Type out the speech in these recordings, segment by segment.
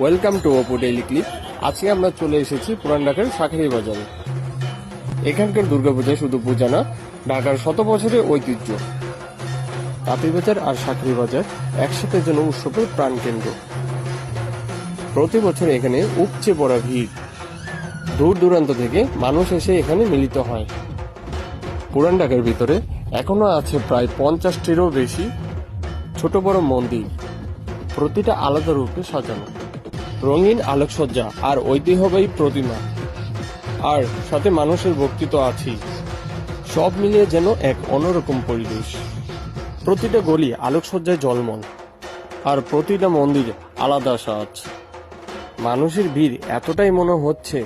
Welcome to Apu daily clip. আজকে আমরা চলে এসেছি পুরান ঢাকার শাঁখারী বাজারে। এখানকার দুর্গাপূজা শুধু পূজা না, ঢাকার শত বছরের ঐতিহ্য। তাঁতীবাজার আর শাঁখারী বাজার একসাথে যেন উৎসবের প্রাণকেন্দ্র। প্রতি বছর এখানে উপচে পড়া ভিড়, দূর দূরান্ত থেকে মানুষ এসে এখানে মিলিত হয়। পুরান ঢাকার ভিতরে এখনো আছে প্রায় 50টিরও বেশি ছোট বড় মন্দির, প্রতিটা আলাদা রূপে সাজানো, রঙিন আলোকসজ্জা আর ঐতিহ্যবাহী প্রতিমা, আর সাথে মানুষের ভক্তি তো আছেই। সব মিলিয়ে যেন এক অন্যরকম পরিবেশ। প্রতিটা গলি আলোকসজ্জায় জলমল, আর প্রতিটা মন্দির আলাদা সাজ। মানুষের ভিড় এতটাই মনে হচ্ছে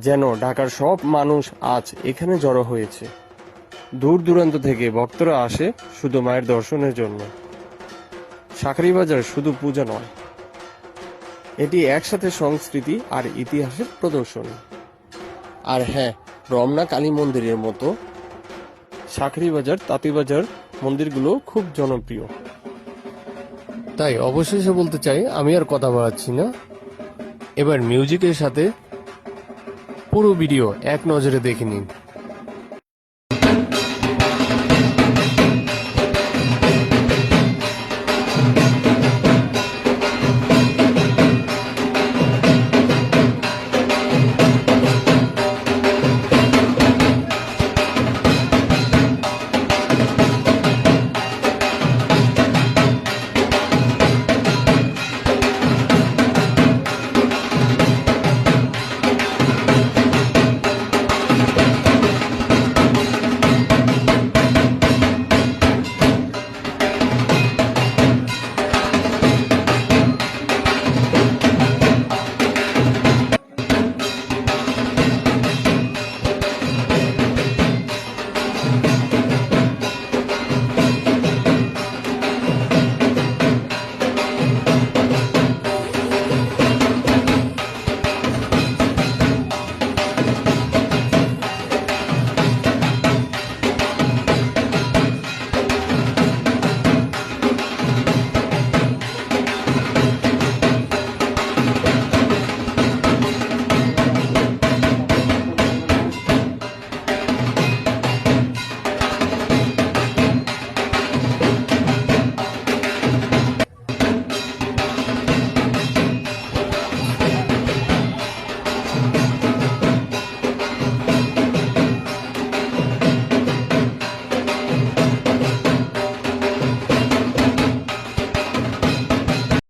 যেন ঢাকার সব মানুষ আজ এখানে জড়ো হয়েছে। দূর দূরান্ত থেকে ভক্তরা আসে শুধু মায়ের দর্শনের জন্য। শাঁখারী বাজার শুধু পূজা নয়, এটি একসাথে সংস্কৃতি আর ইতিহাসের প্রদর্শন। আর হ্যাঁ, রমনা কালী মন্দিরের মতো শাঁখারী বাজার, তাঁতীবাজার মন্দিরগুলো খুব জনপ্রিয়। তাই অবশেষে বলতে চাই, আমি আর কথা বাড়াচ্ছি না, এবার মিউজিকের সাথে পুরো ভিডিও এক নজরে দেখে নিন।